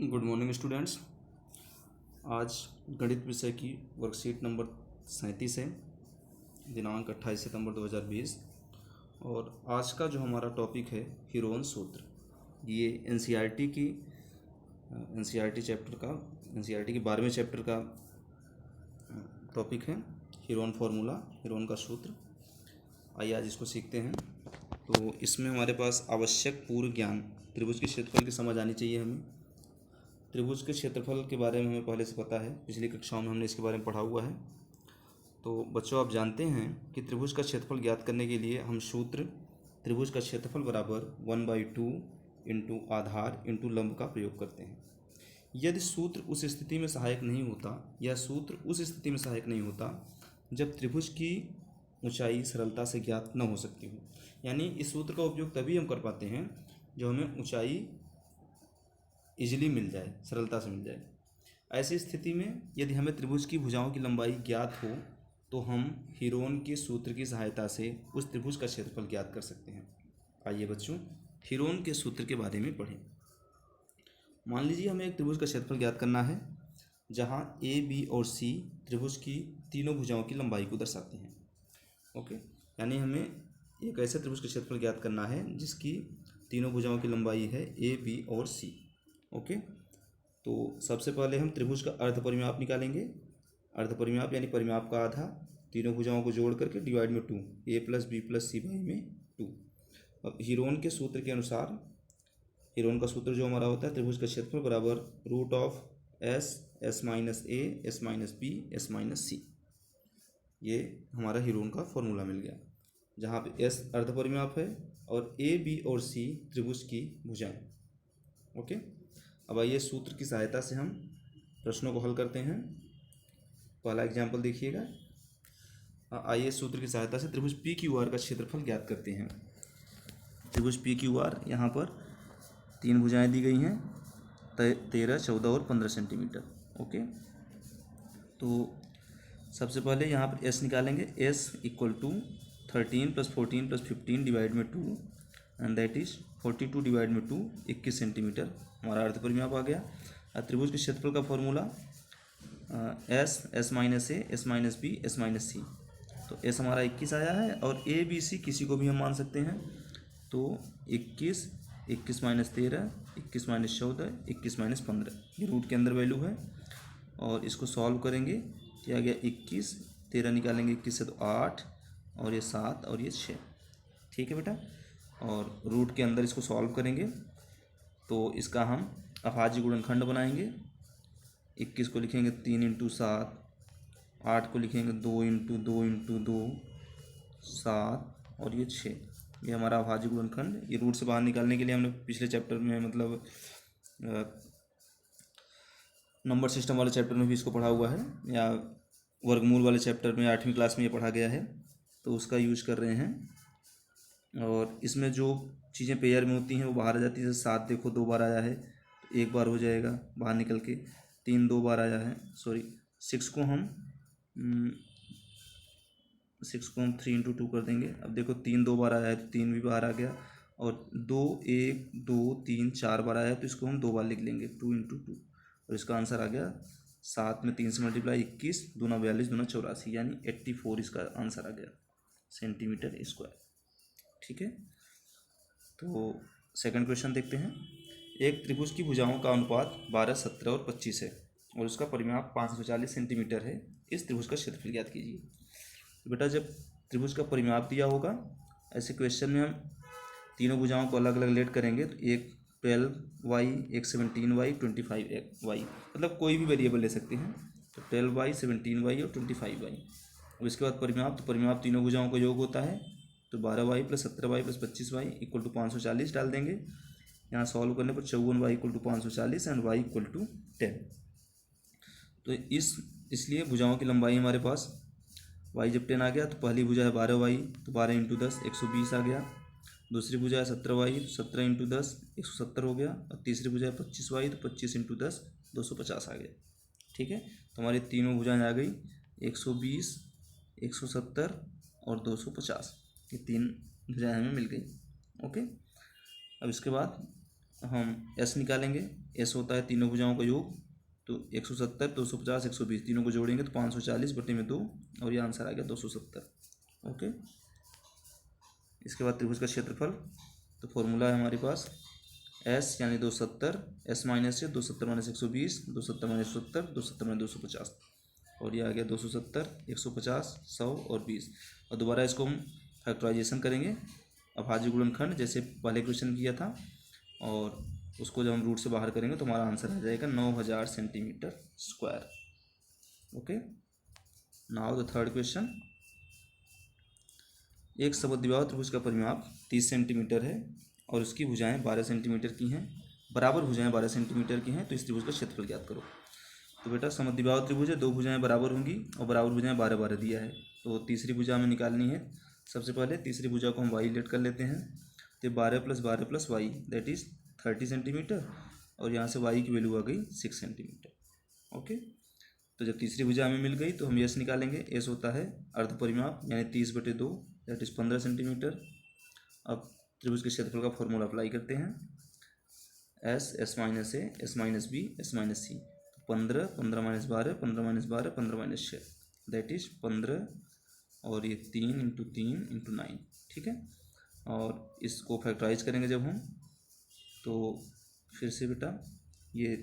Good morning students. आज गणित विषय की वर्कशीट नंबर 37 है, दिनांक 28 सितंबर 2020। और आज का जो हमारा टॉपिक है हीरोन सूत्र, ये एनसीईआरटी की चैप्टर का एनसीईआरटी के 12वें चैप्टर का टॉपिक है हीरोन फार्मूला, हीरोन का सूत्र। आइए आज इसको सीखते हैं। तो इसमें हमारे पास आवश्यक पूर्व ज्ञान, त्रिभुज के क्षेत्रफल की समझ आनी चाहिए हमें। त्रिभुज के क्षेत्रफल के बारे में हमें पहले से पता है, पिछली कक्षाओं में हमने इसके बारे में पढ़ा हुआ है। तो बच्चों आप जानते हैं कि त्रिभुज का क्षेत्रफल ज्ञात करने के लिए हम सूत्र त्रिभुज का क्षेत्रफल बराबर 1/2 इंटू आधार इंटू लंब का प्रयोग करते हैं। यदि सूत्र उस स्थिति में सहायक नहीं होता या सूत्र उस स्थिति में सहायक नहीं होता जब त्रिभुज की ऊंचाई सरलता से ज्ञात न हो सकती हो, यानी इस सूत्र का उपयोग तभी हम कर पाते हैं जो हमें ऊंचाई इजीली मिल जाए, सरलता से मिल जाए। ऐसी स्थिति में यदि हमें त्रिभुज की भुजाओं की लंबाई ज्ञात हो तो हम हीरोन के सूत्र की सहायता से उस त्रिभुज का क्षेत्रफल ज्ञात कर सकते हैं। आइए बच्चों हीरोन के सूत्र के बारे में पढ़ें। मान लीजिए हमें एक त्रिभुज का क्षेत्रफल ज्ञात करना है जहां ए बी और सी त्रिभुज की तीनों भुजाओं की लंबाई को दर्शाते हैं। ओके, यानी हमें एक ऐसे त्रिभुज का क्षेत्रफल ज्ञात करना है जिसकी तीनों भुजाओं की लंबाई है ए बी और सी। ओके, तो सबसे पहले हम त्रिभुज का अर्ध परिमाप निकालेंगे। अर्ध परिमाप यानी परिमाप का आधा, तीनों भुजाओं को जोड़ करके डिवाइड में 2, A plus B plus C by में 2। अब हीरोन के सूत्र के अनुसार, हीरोन का सूत्र जो हमारा होता है त्रिभुज का क्षेत्रफल बराबर root of S, S minus A, S minus B, S minus C. ये हमारा हीरोन का फॉर्मूला मिल गया, जहाँ पे एस अर्ध परिमाप है और ए बी और सी त्रिभुज की भुजाएं। ओके, अब आइए सूत्र की सहायता से हम प्रश्नों को हल करते हैं। पहला एग्जाम्पल देखिएगा। आइए सूत्र की सहायता से त्रिभुज पी क्यू आर का क्षेत्रफल ज्ञात करते हैं। त्रिभुज पी क्यू आर, यहाँ पर तीन भुजाएं दी गई हैं, 13, 14 और 15 सेंटीमीटर। ओके, तो सबसे पहले यहाँ पर एस निकालेंगे। एस इक्वल टू 13 + 14 + 15 डिवाइड में 2 एंड दैट इज 42 डिवाइड में 2, 21 सेंटीमीटर हमारा अर्ध परिमाप आ गया। त्रिभुज के क्षेत्रफल का formula S, S minus A, S minus B, S minus C. तो एस हमारा 21 आया है और ए बी सी किसी को भी हम मान सकते हैं। तो 21, 21 माइनस 13, 21 माइनस 14, 21 माइनस 15, ये रूट के अंदर वैल्यू है। और इसको सॉल्व करेंगे, क्या गया 21, 13 निकालेंगे 21 से तो 8, और ये 7 और ये 6। ठीक है बेटा, और रूट के अंदर इसको सॉल्व करेंगे तो इसका हम अभाज्य गुणनखंड बनाएंगे। 21 को लिखेंगे 3 × 7, 8 को लिखेंगे 2 × 2 × 2, 7 और ये 6। ये हमारा अभाज्य गुणनखंड। ये रूट से बाहर निकालने के लिए हमने पिछले चैप्टर में, मतलब नंबर सिस्टम वाले चैप्टर में भी इसको पढ़ा हुआ है, या वर्गमूल वाले चैप्टर में 8वीं क्लास में ये पढ़ा गया है, तो उसका यूज कर रहे हैं। और इसमें जो चीज़ें पेयर में होती हैं वो बाहर आ जाती है। जैसे 7 देखो 2 बार आया है तो 1 बार हो जाएगा बाहर निकल के। 3 2 बार आया है, सॉरी 6 को हम 3 × 2 कर देंगे। अब देखो 3 2 बार आया है तो 3 भी बाहर आ गया, और 2 1 2 3 4 बार आया है तो इसको हम 2 बार लिख लेंगे, 2 × 2। और इसका आंसर आ गया 7 में 3 से मल्टीप्लाई 21, दूना 42, दूना 84, यानी 84 इसका आंसर आ गया सेंटीमीटर स्क्वायर। ठीक है, तो सेकंड क्वेश्चन देखते हैं। एक त्रिभुज की भुजाओं का अनुपात 12, 17 और 25 है और उसका परिमाप 540 सेंटीमीटर है। इस त्रिभुज का क्षेत्रफल ज्ञात कीजिए। तो बेटा जब त्रिभुज का परिमाप दिया होगा, ऐसे क्वेश्चन में हम तीनों भुजाओं को अलग अलग लेट करेंगे। तो एक 12y, एक 17y, 25y, मतलब कोई भी वेरिएबल ले सकते हैं। तो 12y, 17y और 25y। और इसके बाद परिमाप, तो परिमाप तीनों भुजाओं का योग होता है। तो 12y + 17y + 25y = 540 डाल देंगे। यहाँ सॉल्व करने पर 54y = 540 एंड y = 10। तो इसलिए भुजाओं की लंबाई हमारे पास, y जब 10 आ गया तो पहली भुजा है 12y, तो 12 × 10 120 आ गया। दूसरी भुजा है 17y, तो 17 × 10 170 हो गया। और तीसरी भुजा है 25y, तो 25 × 10 250 आ गया। ठीक है, तो हमारी तीनों भुजाएं आ गई 120, 170 और 250। ये तीन भुजाएं हमें मिल गई। ओके, अब इसके बाद हम एस निकालेंगे। एस होता है तीनों भुजाओं का योग, तो 170, 250, 120 तीनों को जोड़ेंगे तो 540/2 और ये आंसर आ गया 270। ओके, इसके बाद त्रिभुज का क्षेत्रफल, तो फॉर्मूला है हमारे पास एस यानी 270, एस माइनस से 270 माइनस 120, 270 माइनस 70, 270 माइनस 250 और ये आ गया 270, 150, 100 और 20। और दोबारा इसको हम फैक्टराइजेशन करेंगे अभाज्य गुणनखंड जैसे पहले क्वेश्चन किया था, और उसको जब हम रूट से बाहर करेंगे तो हमारा आंसर आ जाएगा 9000 centimetre square. Okay, now the third question. एक समद्विबाहु त्रिभुज का परिमाप 30 सेंटीमीटर है और उसकी भुजाएं 12 सेंटीमीटर की हैं, बराबर भुजाएं 12 सेंटीमीटर की हैं, तो इस त्रिभुज का क्षेत्रफल ज्ञात करो। तो बेटा समद्विबाहु त्रिभुज है, दो भुजाएं बराबर होंगी और बराबर भुजाएं 12 दिया है, तो तीसरी भुजा हमें निकालनी है। सबसे पहले तीसरी भुजा को हम वाई लेट कर लेते हैं, तो 12 + 12 + वाई दैट इज़ 30 सेंटीमीटर और यहाँ से वाई की वैल्यू आ गई 6 सेंटीमीटर। ओके, तो जब तीसरी भुजा हमें मिल गई तो हम एस निकालेंगे। एस होता है अर्ध परिमाप यानी 30/2 दैट इज़ 15 सेंटीमीटर। अब त्रिभुज के क्षेत्रफल का फॉर्मूला अप्लाई करते हैं, S, S minus A, S minus B, S minus C. 15, 15 minus 12, 15 minus 12, 15 minus 6 that is 15 और ये 3 × 3 × 9। ठीक है, और इसको फैक्टराइज करेंगे जब हम, तो फिर से बेटा ये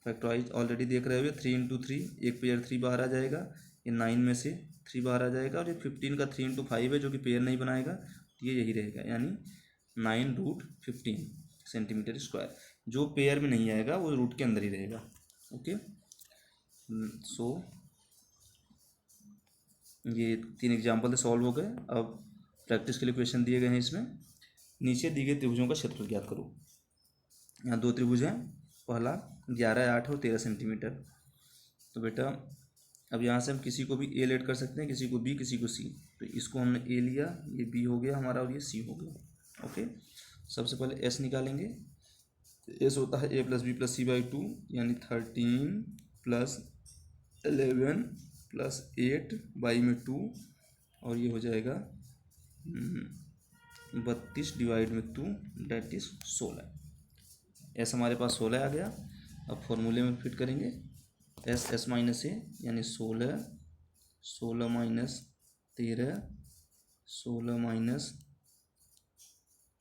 फैक्टराइज ऑलरेडी देख रहे हो, 3 × 3, एक पेयर 3 बाहर आ जाएगा, ये 9 में से 3 बाहर आ जाएगा और ये 15 का 3 × 5 है जो कि पेयर नहीं बनाएगा, तो ये यही रहेगा यानी 9√15 सेंटीमीटर स्क्वायर। जो पेयर में नहीं आएगा वो रूट के अंदर ही रहेगा। ओके, सो ये 3 एग्जाम्पल सॉल्व हो गए। अब प्रैक्टिस के लिए क्वेश्चन दिए गए हैं इसमें। नीचे दिए गए त्रिभुजों का क्षेत्रफल ज्ञात करो। यहाँ दो त्रिभुज हैं, पहला 11, 8 और 13 सेंटीमीटर। तो बेटा अब यहाँ से हम किसी को भी ए लेट कर सकते हैं, किसी को बी, किसी को सी। तो इसको हमने ए लिया, ये बी हो गया हमारा और ये सी हो गया। ओके, सबसे पहले एस निकालेंगे। एस होता है a + b + c/2 यानी 13 + 11 + 8 बाई में 2 और ये हो जाएगा 32/2 डेट इज 16। एस हमारे पास 16 आ गया। अब फॉर्मूले में फिट करेंगे, एस, एस माइनस ए यानी 16, 16 माइनस 13, 16 माइनस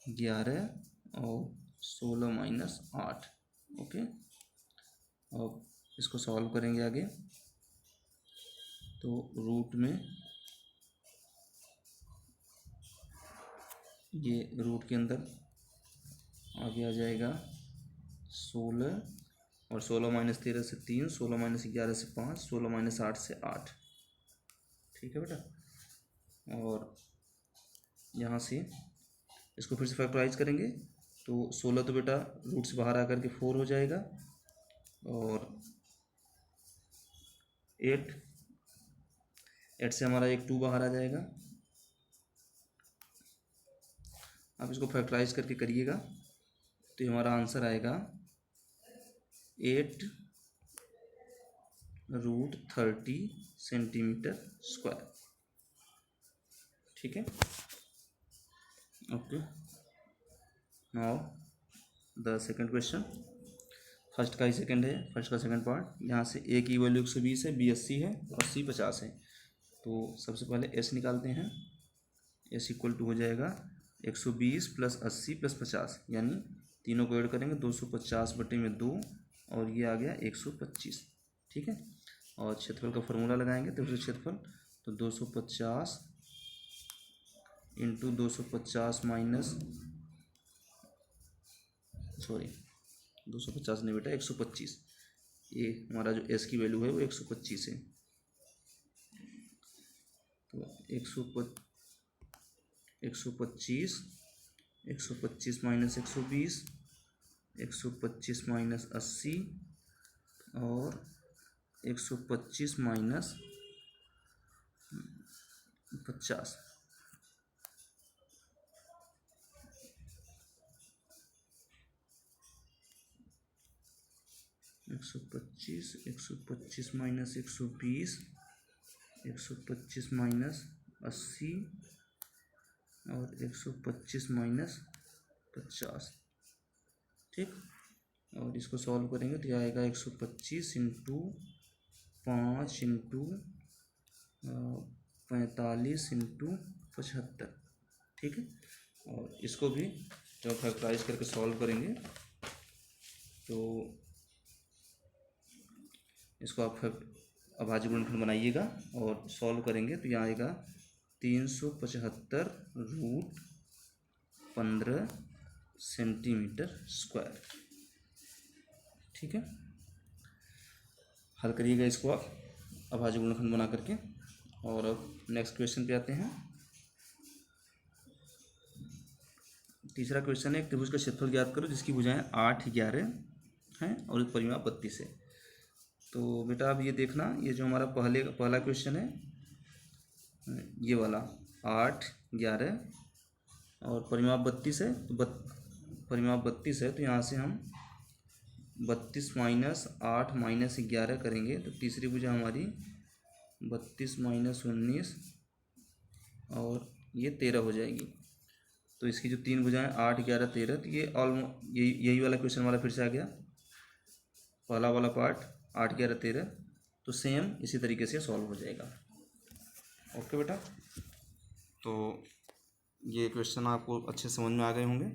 11 और 16 माइनस 8। ओके, अब इसको सॉल्व करेंगे आगे, तो रूट में ये रूट के अंदर आगे आ जाएगा 16 और 16 माइनस 13 से 3, 16 माइनस 11 से 5, 16 माइनस 8 से 8। ठीक है बेटा, और यहाँ से इसको फिर से फैक्टराइज करेंगे, तो 16 तो बेटा रूट से बाहर आकर के 4 हो जाएगा और 8 से हमारा एक 2 बाहर आ जाएगा। आप इसको फैक्टराइज करके करिएगा तो ये हमारा आंसर आएगा 8√30 सेंटीमीटर स्क्वायर। ठीक है, okay, now the second question. First का ही सेकंड है, फर्स्ट का सेकंड पार्ट। यहाँ से ए की वैल्यू 120 है, बी 80 है और सी 50 है। तो सबसे पहले एस निकालते हैं। एस इक्वल टू हो जाएगा 120 + 80 + 50 यानी तीनों को ऐड करेंगे 250/2 और ये आ गया 125। ठीक है, और क्षेत्रफल का फॉर्मूला लगाएंगे तो क्षेत्रफल, तो 250 × 250 माइनस 250 नहीं बेटा 125। ये हमारा जो एस की वैल्यू है वो 125 है, तो 125 125 माइनस 120, 125 माइनस 80 और 125 माइनस 50। एक सौ पच्चीस माइनस 120, 125 माइनस 80 और 125 माइनस 50। ठीक। और इसको सॉल्व करेंगे तो यह आएगा 125 इंटू 5 इंटू 45 इंटू 75। ठीक है, और इसको भी जब फैक्टराइज करके सॉल्व करेंगे तो इसको आप अभाज्य गुणनखंड बनाइएगा और सॉल्व करेंगे तो यहाँ आएगा 375 रूट 15 सेंटीमीटर स्क्वायर। ठीक है, हल करिएगा इसको आप अभाज्य गुणनखंड बना करके। और अब नेक्स्ट क्वेश्चन पे आते हैं। तीसरा क्वेश्चन है, एक त्रिभुज का क्षेत्रफल ज्ञात करो जिसकी भुजाएं 8, 11 हैं और एक परिमाप 32 है। तो बेटा अब ये देखना, ये जो हमारा पहला क्वेश्चन है, ये वाला 8, 11 और परिमाप 32 है, तो परिमाप 32 है तो यहाँ से हम 32 माइनस 8 माइनस 11 करेंगे तो तीसरी भुजा हमारी 32 माइनस 19 और ये 13 हो जाएगी। तो इसकी जो तीन भुजाएं 8, 11, 13, तो ये यही वाला क्वेश्चन हमारा फिर से आ गया, पहला वाला पार्ट 8, 11, 13, तो सेम इसी तरीके से सॉल्व हो जाएगा। ओके बेटा, तो ये क्वेश्चन आपको अच्छे समझ में आ गए होंगे।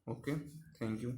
Okay, thank you.